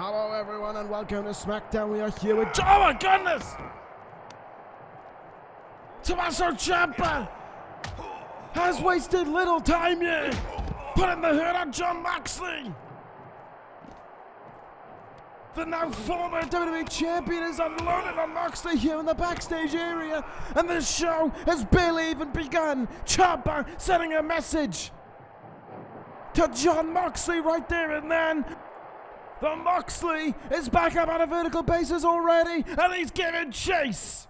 Hello everyone and welcome to SmackDown. We are here with oh my goodness! Tommaso Ciampa has wasted little time here, putting the hurt on Jon Moxley. The now former WWE champion is unloaded on Moxley here in the backstage area, and this show has barely even begun. Ciampa sending a message to Jon Moxley right there and then. The Moxley is back up on a vertical basis already, and he's giving chase.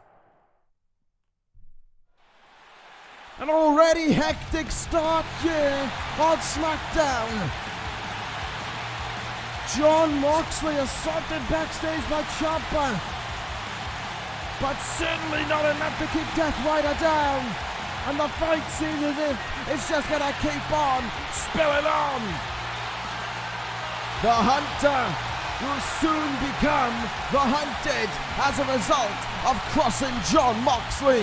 An already hectic start here on SmackDown. Jon Moxley assaulted backstage by Ciampa, but certainly not enough to keep Death Rider down. And the fight seems as if it's just gonna keep on spilling on. The Hunter will soon become the Hunted as a result of crossing Jon Moxley.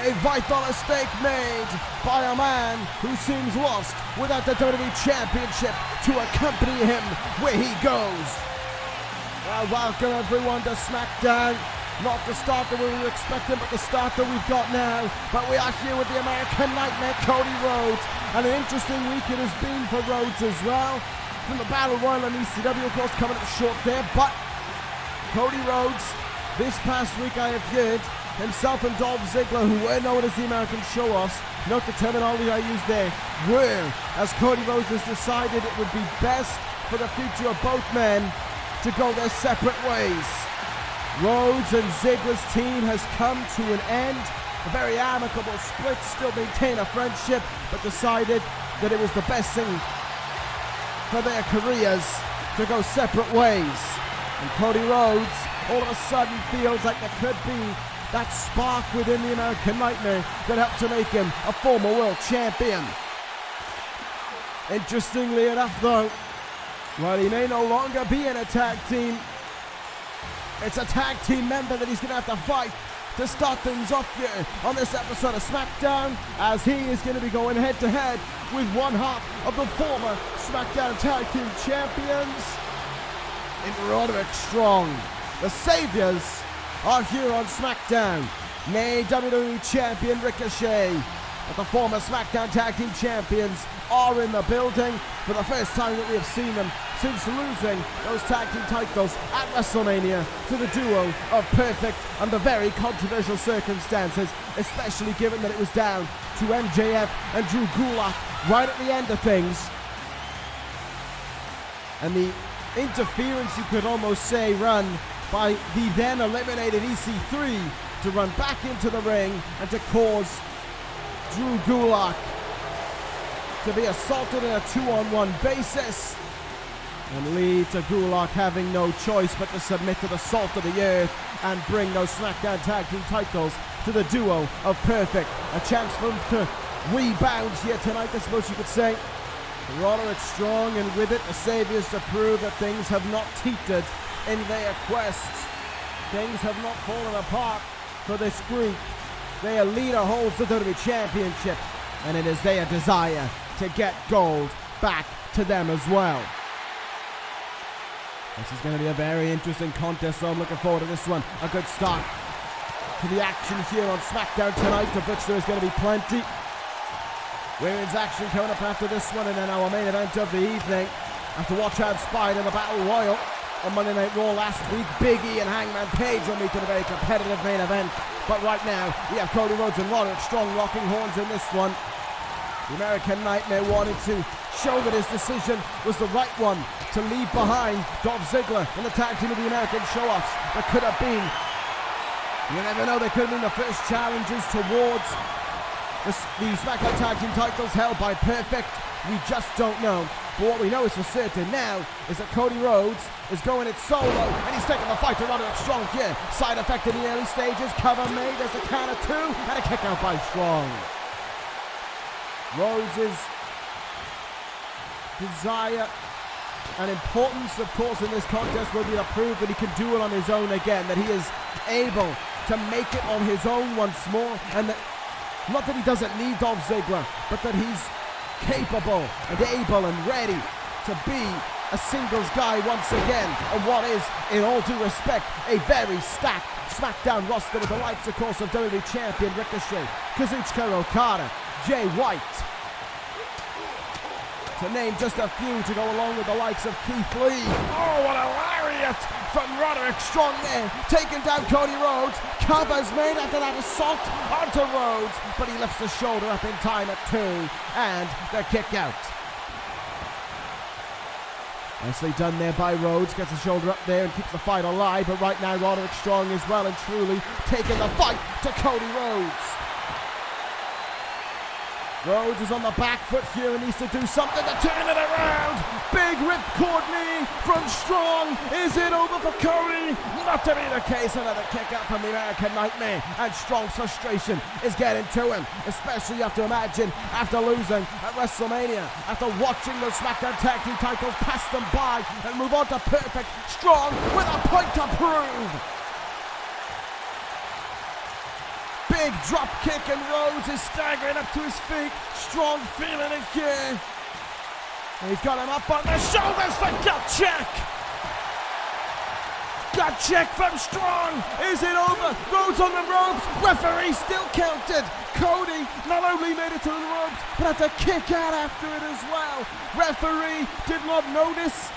A vital mistake made by a man who seems lost without the WWE Championship to accompany him where he goes. Well, welcome everyone to SmackDown. Not the start that we were expecting, but the start that we've got now. But we are here with the American Nightmare, Cody Rhodes. And an interesting week it has been for Rhodes as well. From the Battle Royal and ECW, of course, coming up short there. But Cody Rhodes, this past week I have heard himself and Dolph Ziggler, who were known as the American Show-Offs, note the terminology I used there, were, as Cody Rhodes has decided it would be best for the future of both men to go their separate ways. Rhodes and Ziggler's team has come to an end. A very amicable split, still maintain a friendship, but decided that it was the best thing for their careers to go separate ways. And Cody Rhodes all of a sudden feels like there could be that spark within the American Nightmare that helped to make him a former world champion. Interestingly enough though, while he may no longer be in a tag team, it's a tag team member that he's going to have to fight to start things off here on this episode of SmackDown, as he is going to be going head to head with one half of the former SmackDown Tag Team Champions in Roderick Strong. The Saviors are here on SmackDown. Nay, WWE Champion Ricochet, but the former SmackDown Tag Team Champions are in the building for the first time that we have seen them since losing those tag team titles at WrestleMania to the duo of Perfect under very controversial circumstances, especially given that it was down to MJF and Drew Gulak right at the end of things. And the interference, you could almost say, run by the then eliminated EC3 to run back into the ring and to cause Drew Gulak to be assaulted in a 2-on-1 basis, and lead to Gulak having no choice but to submit to the salt of the earth and bring those SmackDown Tag Team titles to the duo of Perfect. A chance for them to rebound here tonight, I suppose you could say. Roderick Strong, and with it the Saviors, to prove that things have not teetered in their quest. Things have not fallen apart for this group. Their leader holds the WWE Championship, and it is their desire to get gold back to them as well. This is going to be a very interesting contest, so I'm looking forward to this one. A good start to the action here on SmackDown tonight, of which there is going to be plenty. Women's action coming up after this one, and then our main event of the evening, after what transpired in the Battle Royal on Monday Night Raw last week. Big E and Hangman Page will meet in a very competitive main event. But right now, we have Cody Rhodes and Roderick Strong rocking horns in this one. The American Nightmare wanted to show that his decision was the right one to leave behind Dolph Ziggler in the tag team of the American Show-Offs. That could have been, you never know, they could have been the first challenges towards the SmackDown Tag Team titles held by Perfect. We just don't know. But what we know is for certain now is that Cody Rhodes is going it solo, and he's taking the fight to Roderick Strong here. Side effect in the early stages, cover made, there's a count of 2, and a kick out by Strong. Rhodes' desire and importance, of course, in this contest will be to prove that he can do it on his own again, that he is able to make it on his own once more, and that not that he doesn't need Dolph Ziggler, but that he's capable and able and ready to be a singles guy once again, and what is, in all due respect, a very stacked SmackDown roster with the likes, of course, of WWE Champion Ricochet, Kazuchika Okada, Jay White, to name just a few to go along with the likes of Keith Lee. Oh, what a lariat from Roderick Strong there, taking down Cody Rhodes. Covers made after that assault onto Rhodes, but he lifts the shoulder up in time at 2, and the kick out. Nicely done there by Rhodes, gets the shoulder up there and keeps the fight alive, but right now Roderick Strong is well and truly taking the fight to Cody Rhodes. Rhodes is on the back foot here and needs to do something to turn it around. Big ripcord knee from Strong. Is it over for Cody? Not to be the case. Another kick out from the American Nightmare, and Strong's frustration is getting to him, especially you have to imagine after losing at WrestleMania, after watching those SmackDown Tag Team titles pass them by and move on to Perfect. Strong with a point to prove. Big drop kick and Rhodes is staggering up to his feet. Strong feeling it here. And he's got him up on the shoulders for gut check. Gut check from Strong. Is it over? Rhodes on the ropes. Referee still counted. Cody not only made it to the ropes, but had to kick out after it as well. Referee did not notice,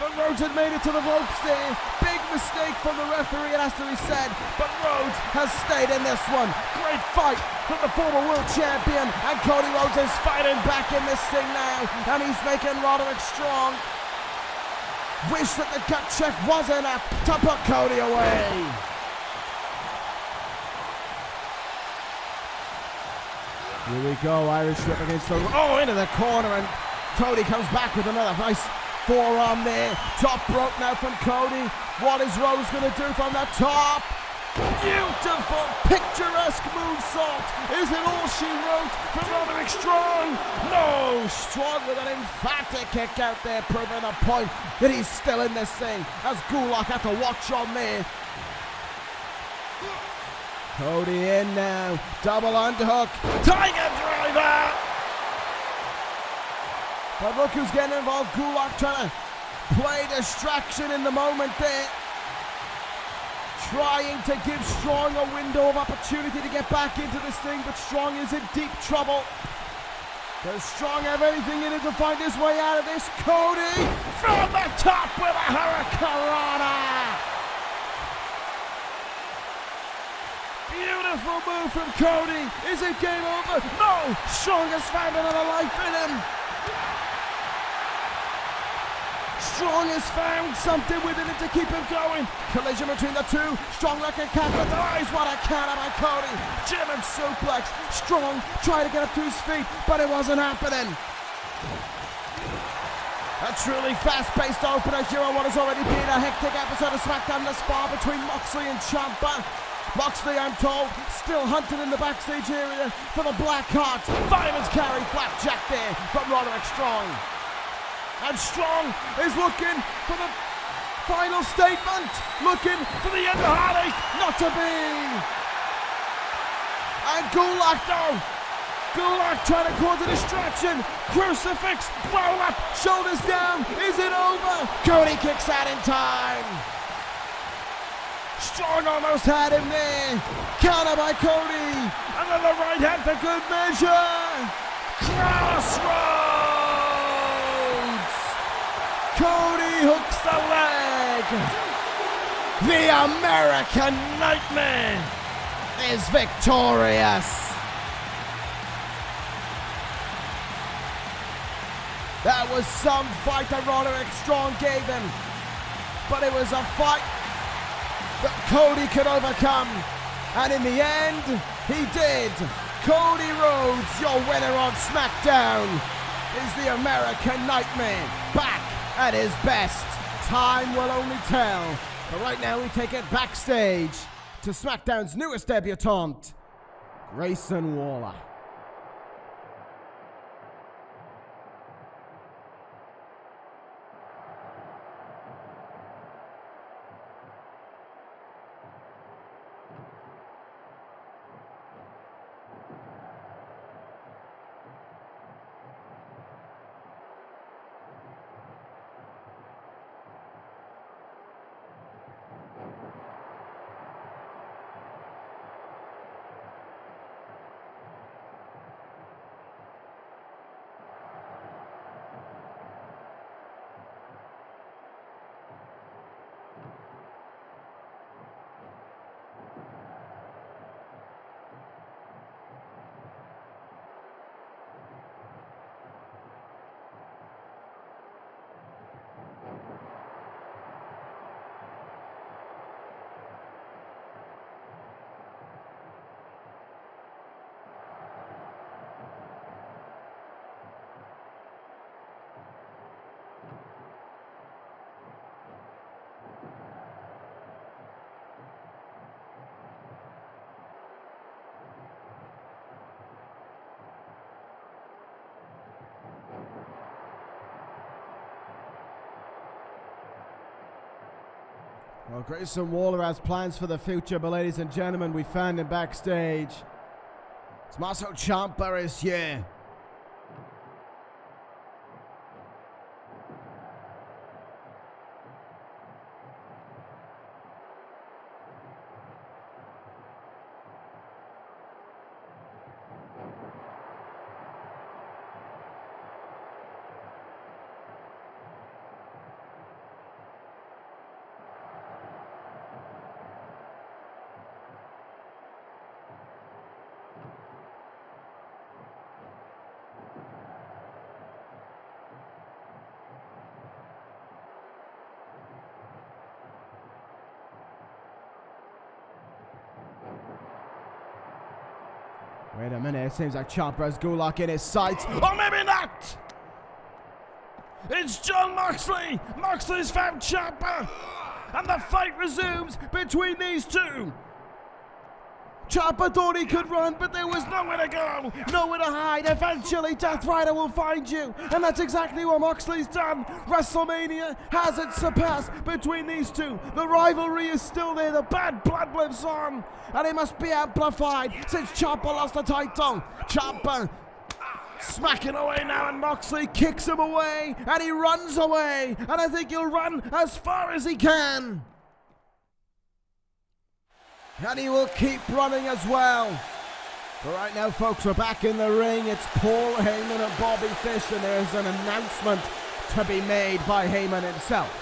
but Rhodes had made it to the ropes there. Big mistake from the referee, it has to be said, but Rhodes has stayed in this one. Great fight from the former world champion, and Cody Rhodes is fighting back in this thing now, and he's making Roderick Strong wish that the gut check was enough to put Cody away. Here we go, Irish whip against the, into the corner, and Cody comes back with another nice forearm there. Top rope now from Cody. What is Rhodes going to do from the top? Beautiful, picturesque moonsault. Is it all she wrote from Roderick Strong? No, Strong with an emphatic kick out there, proving a point that he's still in this thing, as Gulak had to watch on there. Cody in now, double underhook, Tiger Driver. But look who's getting involved. Gulak trying to play distraction in the moment there, trying to give Strong a window of opportunity to get back into this thing, but Strong is in deep trouble. Does Strong have anything in it to find his way out of this? Cody from the top with a hurricanrana. Beautiful move from Cody. Is it game over? No! Strong has found another life in him. Strong has found something within it to keep him going. Collision between the two. Strong like a cat with the eyes. What a counter by Cody. German suplex. Strong tried to get up to his feet, but it wasn't happening. A truly fast-paced opener here on what has already been a hectic episode of SmackDown thus far between Moxley and Ciampa. Moxley, I'm told, still hunting in the backstage area for the Black Heart. Fireman's carry flapjack there from Roderick Strong. And Strong is looking for the final statement, looking for the end of heartache, not to be. And Gulak though, Gulak trying to cause a distraction, crucifix, roll up, shoulders down, is it over? Cody kicks out in time. Strong almost had him there, counter by Cody, and then the right hand for good measure. Crossroads. Cody hooks the leg. The American Nightmare is victorious. That was some fight that Roderick Strong gave him, but it was a fight that Cody could overcome, and in the end, he did. Cody Rhodes, your winner on SmackDown, is the American Nightmare, back at his best. Time will only tell. But right now we take it backstage to SmackDown's newest debutante, Grayson Waller. Well, Grayson Waller has plans for the future, but ladies and gentlemen, we found him backstage. Tommaso Ciampa is here. Wait a minute, it seems like Ciampa has Gulak in his sights. Oh, maybe not! It's Jon Moxley! Moxley's found Ciampa! And the fight resumes between these two! Ciampa thought he could run, but there was nowhere to go, nowhere to hide. Eventually, Death Rider will find you, and that's exactly what Moxley's done. WrestleMania hasn't surpassed between these two. The rivalry is still there, the bad blood lives on, and it must be amplified since Ciampa lost the title. Ciampa smacking away now, and Moxley kicks him away, and he runs away, and I think he'll run as far as he can. And he will keep running as well. But right now, folks, we're back in the ring. It's Paul Heyman and Bobby Fish, and there's an announcement to be made by Heyman himself.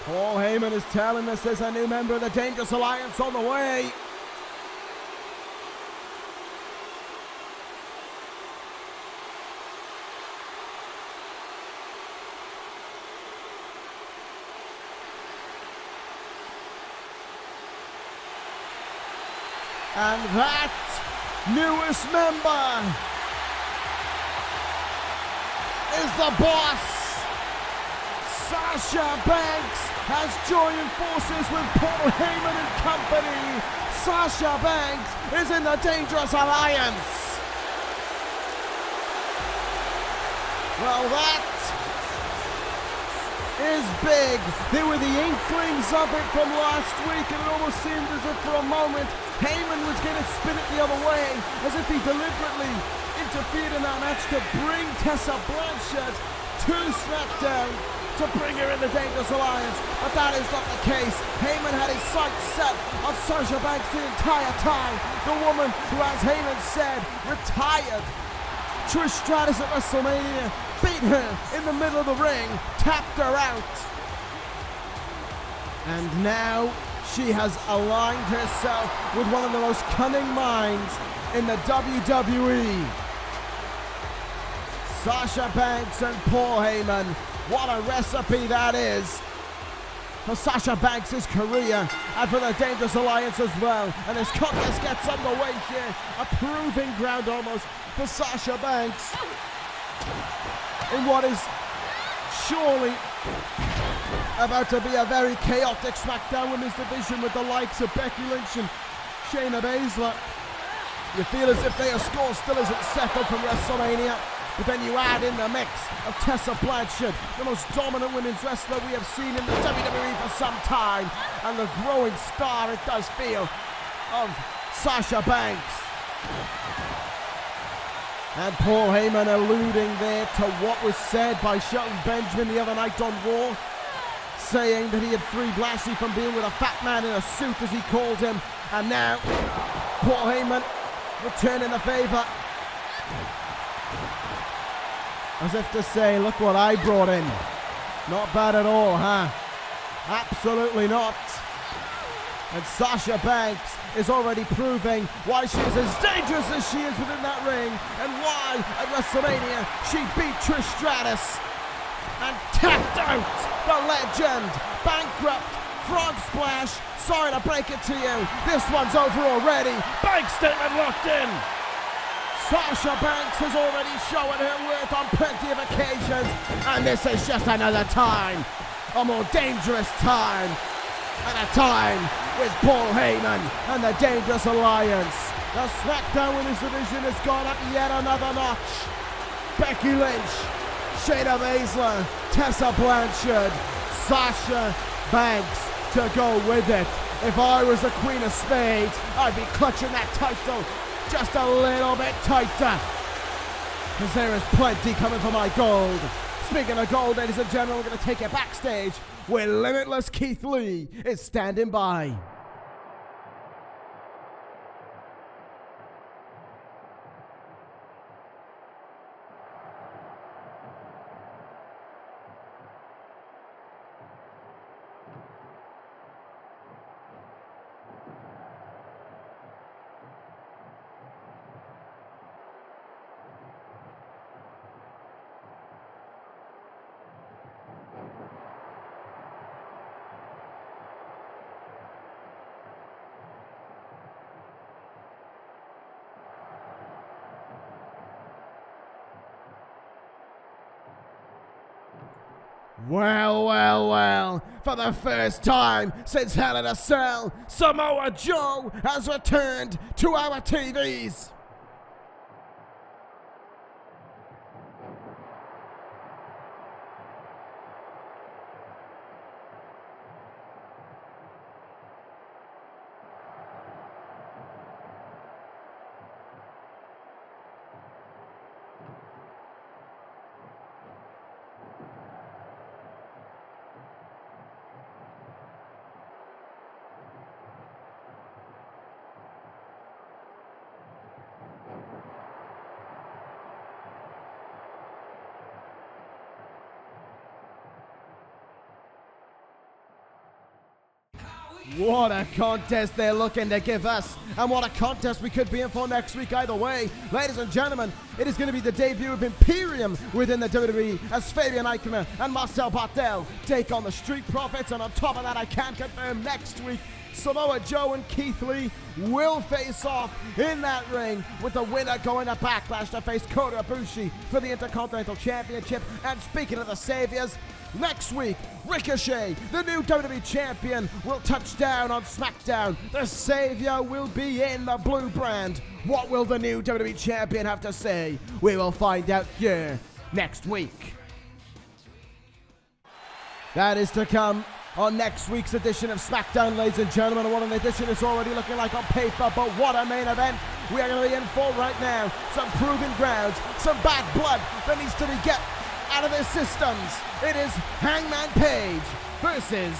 Paul Heyman is telling us there's a new member of the Dangerous Alliance on the way. And that newest member is the boss. Sasha Banks has joined forces with Paul Heyman and company. Sasha Banks is in the Dangerous Alliance. Well, that is big. There were the inklings of it from last week, and it almost seemed as if for a moment Heyman was going to spin it the other way, as if he deliberately interfered in that match to bring Tessa Blanchard to SmackDown, to bring her in the Dangerous Alliance, but that is not the case. Heyman had his sights set on Sasha Banks the entire time. The woman who, as Heyman said, retired Trish Stratus at WrestleMania, beat her in the middle of the ring, tapped her out. And now she has aligned herself with one of the most cunning minds in the WWE. Sasha Banks and Paul Heyman. What a recipe that is for Sasha Banks' career and for the Dangerous Alliance as well. And this contest gets underway here. A proving ground almost for Sasha Banks in what is surely about to be a very chaotic SmackDown Women's division with the likes of Becky Lynch and Shayna Baszler. You feel as if their score still isn't settled from WrestleMania. But then you add in the mix of Tessa Blanchard, the most dominant women's wrestler we have seen in the WWE for some time, and the growing star, it does feel, of Sasha Banks. And Paul Heyman alluding there to what was said by Shelton Benjamin the other night on Raw, saying that he had freed Lashley from being with a fat man in a suit, as he called him, and now Paul Heyman returning the favor. As if to say, look what I brought in. Not bad at all, huh? Absolutely not. And Sasha Banks is already proving why she is as dangerous as she is within that ring, and why at WrestleMania she beat Trish Stratus and tapped out the legend. Bankrupt, frog splash, sorry to break it to you, this one's over already. Banks statement locked in. Sasha Banks has already shown her worth on plenty of occasions, and this is just another time, a more dangerous time, and a time with Paul Heyman and the Dangerous Alliance. The SmackDown Women's Division has gone up yet another notch. Becky Lynch, Shayna Baszler, Tessa Blanchard, Sasha Banks to go with it. If I was the Queen of Spades, I'd be clutching that title just a little bit tighter, because there is plenty coming for my gold. Speaking of gold, ladies and gentlemen, we're going to take it backstage where Limitless Keith Lee is standing by. Well, for the first time since Hell in a Cell, Samoa Joe has returned to our TVs. What a contest they're looking to give us, and what a contest we could be in for next week either way. Ladies and gentlemen, it is going to be the debut of Imperium within the WWE as Fabian Eichner and Marcel Bartel take on the Street Profits, and on top of that, I can confirm next week Samoa Joe and Keith Lee will face off in that ring, with the winner going to Backlash to face Kota Ibushi for the Intercontinental Championship. And speaking of the saviors, next week, Ricochet, the new WWE Champion, will touch down on SmackDown. The Savior will be in the blue brand. What will the new WWE Champion have to say? We will find out here next week. That is to come on next week's edition of SmackDown, ladies and gentlemen. And what an edition it's already looking like on paper, but what a main event we are going to be in for right now. Some proven grounds, some bad blood that needs to be get out of their systems. It is Hangman Page versus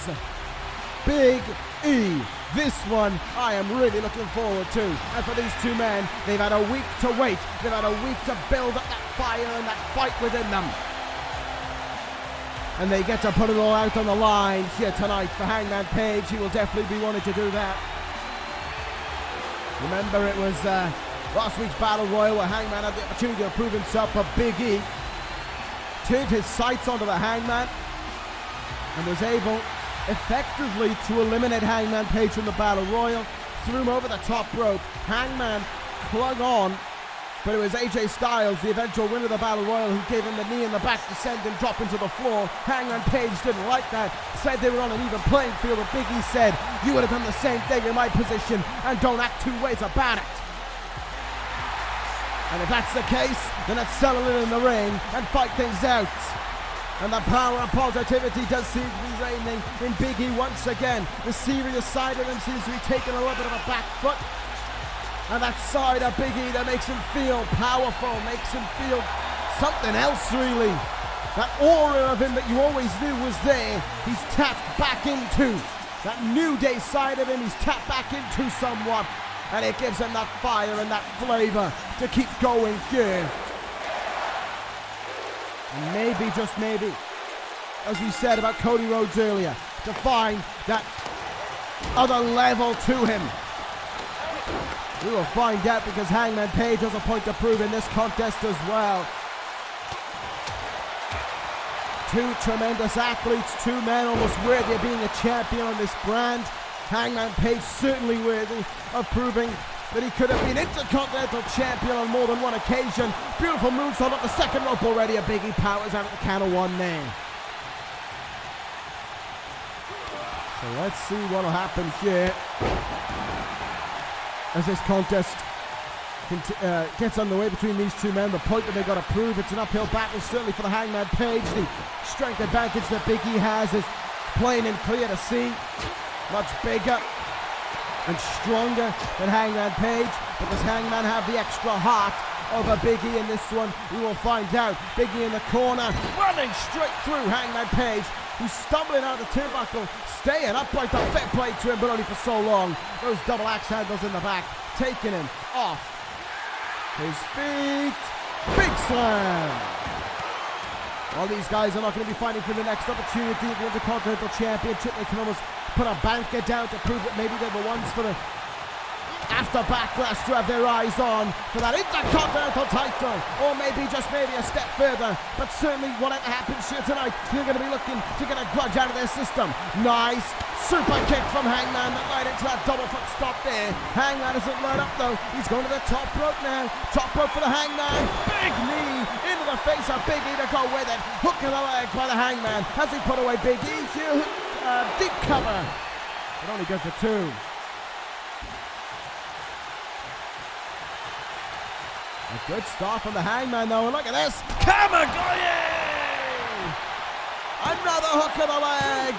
Big E. This one I am really looking forward to. And for these two men, they've had a week to wait. They've had a week to build up that fire and that fight within them. And they get to put it all out on the line here tonight for Hangman Page. He will definitely be wanting to do that. Remember, it was last week's Battle Royal where Hangman had the opportunity to prove himself, but Big E turned his sights onto the Hangman and was able effectively to eliminate Hangman Page from the Battle Royal, threw him over the top rope. Hangman clung on, but it was AJ Styles, the eventual winner of the Battle Royal, who gave him the knee in the back to send him drop into the floor. Hangman Page didn't like that, said they were on an even playing field, but Big E said, "You would have done the same thing in my position, and don't act two ways about it." And if that's the case, then let's settle it in the ring and fight things out. And the power and positivity does seem to be reigning in Big E once again. The serious side of him seems to be taking a little bit of a back foot. And that side of Big E that makes him feel powerful, makes him feel something else really. That aura of him that you always knew was there, he's tapped back into. That New Day side of him, he's tapped back into somewhat. And it gives him that fire and that flavor to keep going here. And maybe, just maybe, as we said about Cody Rhodes earlier, to find that other level to him. We will find out because Hangman Page has a point to prove in this contest as well. Two tremendous athletes, two men almost worthy of being a champion on this brand. Hangman Page certainly worthy of proving that he could have been Intercontinental Champion on more than one occasion. Beautiful moonsault up the second rope already. A Big E powers out at the count of one there. So let's see what will happen here as this contest gets underway between these two men. The point that they got to prove, it's an uphill battle certainly for the Hangman Page. The strength advantage that Big E has is plain and clear to see. Much bigger and stronger than Hangman Page, but does Hangman have the extra heart over Big E in this one? We will find out. Big E in the corner, running straight through Hangman Page, who's stumbling out of the turnbuckle, staying upright. The fair play to him, but only for so long. Those double axe handles in the back, taking him off his feet. Big slam. Well, these guys are not going to be fighting for the next opportunity at the Intercontinental Championship. They can almost put a banker down to prove that maybe they're the ones for the after Backlash to have their eyes on for that Intercontinental title, or maybe just maybe a step further. But certainly whatever happens here tonight, you're going to be looking to get a grudge out of their system. Nice super kick from Hangman that led into that double foot stop there. Hangman isn't let up though. He's going to the top rope now. Top rope for the Hangman. Big knee into the face of Big E to go with it. Hook in the leg by the Hangman. Has he put away Big E? Deep cover. It only goes for two. A good start from the Hangman though, and look at this. Kamigoye! Another hook of the leg.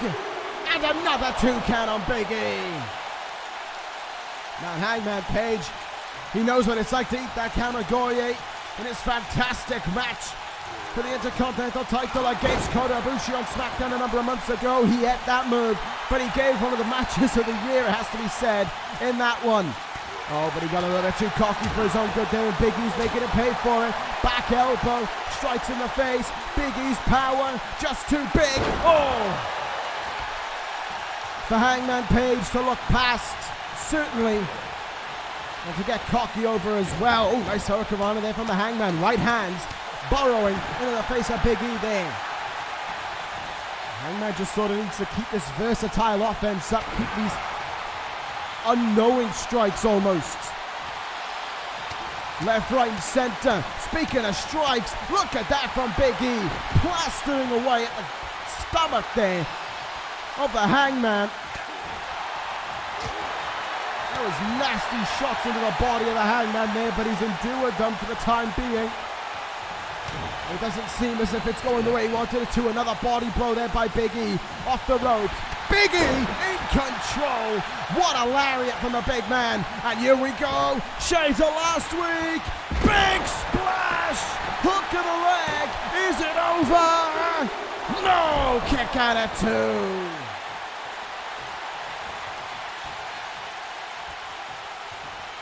And another 2 count on Big E. Now Hangman Page, he knows what it's like to eat that Kamigoye in his fantastic match for the Intercontinental title against Cody Rhodes on SmackDown a number of months ago. He ate that move, but he gave one of the matches of the year, it has to be said, in that one. Oh, but he got a little bit too cocky for his own good there, and Big E's making it pay for it. Back elbow, strikes in the face. Big E's power, just too big. Oh! For Hangman Page to look past, certainly. And to get cocky over as well. Oh, nice hurricanrana there from the Hangman. Right hands, burrowing into the face of Big E there. Hangman just sort of needs to keep this versatile offense up, keep these unknowing strikes almost. Left, right, and center. Speaking of strikes, look at that from Big E. Plastering away at the stomach there of the Hangman. That was nasty shots into the body of the Hangman there, but he's endured them for the time being. It doesn't seem as if it's going the way he wanted it to. Another body blow there by Big E. Off the ropes. Big E in control. What a lariat from the big man. And here we go. Shades of last week. Big splash. Hook of the leg. Is it over? No. Kick out at 2.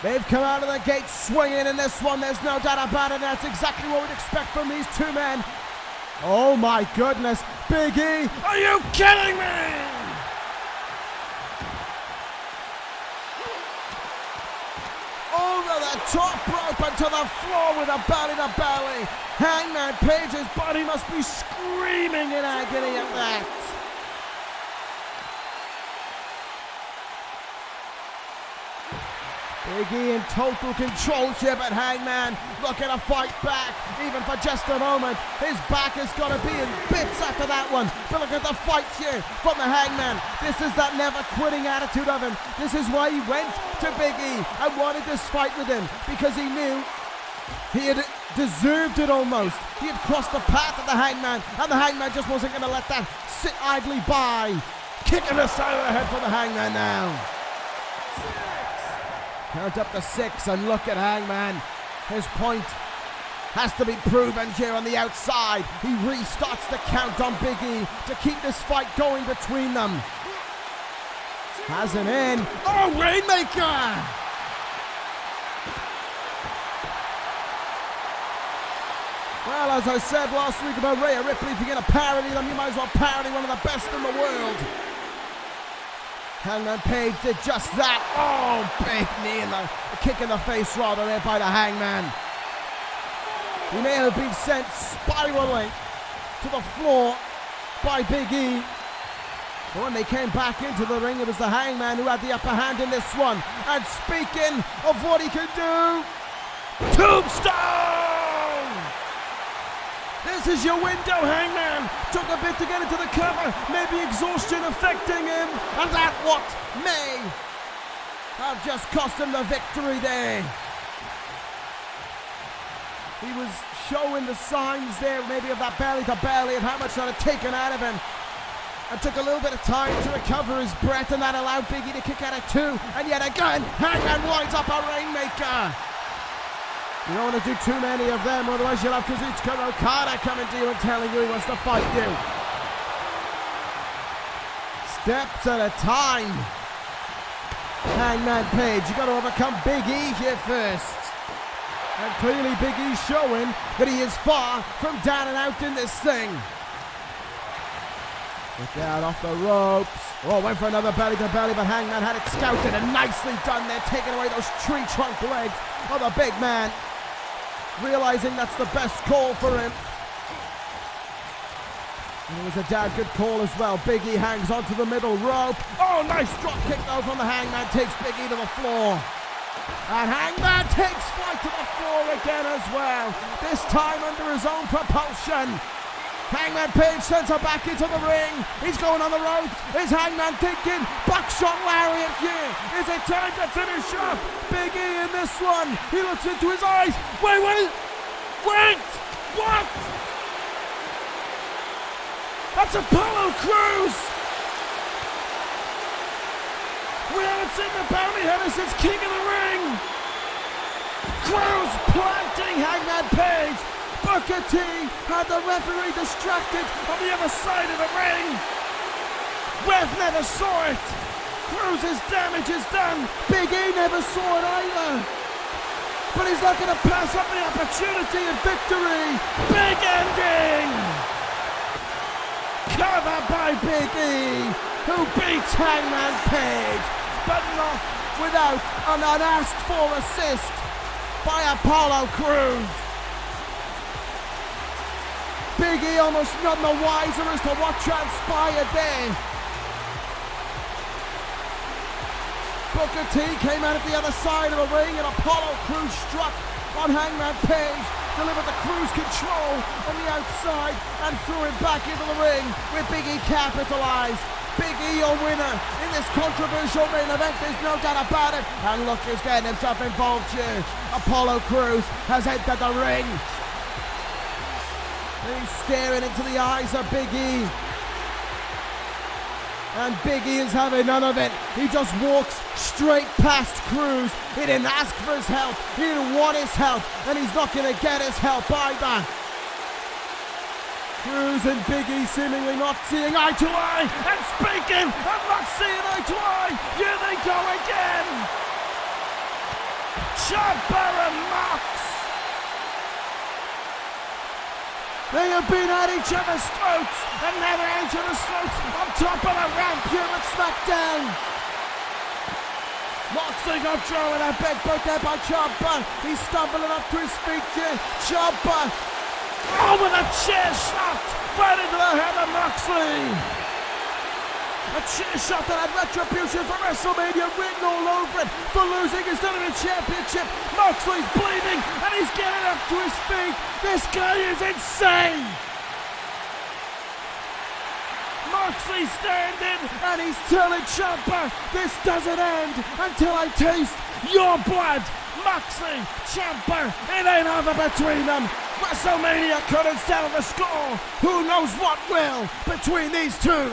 They've come out of the gate swinging in this one. There's no doubt about it. That's exactly what we'd expect from these two men. Oh my goodness. Big E. Are you kidding me? Over the top rope and to the floor with a belly to belly. Hangman Page's body must be screaming in agony at that. Big E in total control here, but Hangman looking to fight back, even for just a moment. His back is going to be in bits after that one. But look at the fight here from the Hangman. This is that never quitting attitude of him. This is why he went to Big E and wanted this fight with him, because he knew he had deserved it almost. He had crossed the path of the Hangman, and the Hangman just wasn't going to let that sit idly by. Kicking the side of the head for the Hangman now. Count up to 6, and look at Hangman. His point has to be proven here on the outside. He restarts the count on Big E to keep this fight going between them. Has an in. Oh, Rainmaker! Well, as I said last week about Rhea Ripley, if you're going to parody them, you might as well parody one of the best in the world. Hangman Page did just that. Oh, big knee and a kick in the face rather there by the Hangman. He may have been sent spiraling to the floor by Big E. But when they came back into the ring, it was the Hangman who had the upper hand in this one. And speaking of what he can do, Tombstone! This is your window, Hangman. Took a bit to get into the cover, maybe exhaustion affecting him, and that what may have just cost him the victory there. He was showing the signs there, maybe of that belly to belly and how much that had taken out of him. And took a little bit of time to recover his breath, and that allowed Big E to kick out at 2. And yet again, Hangman winds up a rainmaker. You don't want to do too many of them, otherwise you'll have Kazuchika Okada coming to you and telling you he wants to fight you. Steps at a time. Hangman Page, you got to overcome Big E here first. And clearly Big E's showing that he is far from down and out in this thing. Look out off the ropes. Oh, went for another belly to belly, but Hangman had it scouted and nicely done there, taking away those tree trunk legs of the big man. Realizing that's the best call for him. And it was a damn good call as well. Big E hangs onto the middle rope. Oh, nice drop kick though from the Hangman. Takes Big E to the floor. And Hangman takes flight to the floor again as well. This time under his own propulsion. Hangman Page sends her back into the ring. He's going on the ropes. Is Hangman thinking buckshot lariat here? Is it time to finish off Big E in this one? He looks into his eyes. Wait! What? That's Apollo Crews! We haven't seen the bounty hunter since King of the Ring. Crews planting Hangman Page. Booker T had the referee distracted on the other side of the ring. Ref never saw it. Crews' damage is done. Big E never saw it either. But he's not going to pass up the opportunity of victory. Big ending. Cover by Big E, who beats Hangman Page, but not without an unasked for assist by Apollo Crews. Big E almost none the wiser as to what transpired there. Booker T came out at the other side of the ring and Apollo Crews struck on Hangman Page, delivered the cruise control on the outside and threw him back into the ring with Big E capitalized. Big E a winner in this controversial main event, there's no doubt about it. And look who's getting himself involved here. Apollo Crews has entered the ring. He's staring into the eyes of Big E. And Big E is having none of it. He just walks straight past Crews. He didn't ask for his help. He didn't want his help. And he's not going to get his help either. Crews and Big E seemingly not seeing eye to eye. And speaking of not seeing eye to eye, here they go again. Ciampa and Mox. They have been at each other's throats and never at each other's throats on top of the ramp here at SmackDown. Moxley got thrown a big boot there by Ciampa. He's stumbling up to his feet here. Ciampa, with a chair shot right into the head of Moxley. A chair shot that had retribution for WrestleMania written all over it for losing his WWE Championship. Moxley's bleeding and he's getting up to his feet. This guy is insane. Moxley's standing and he's telling Ciampa, this doesn't end until I taste your blood. Moxley, Ciampa, it ain't over between them. WrestleMania couldn't settle the score. Who knows what will between these two?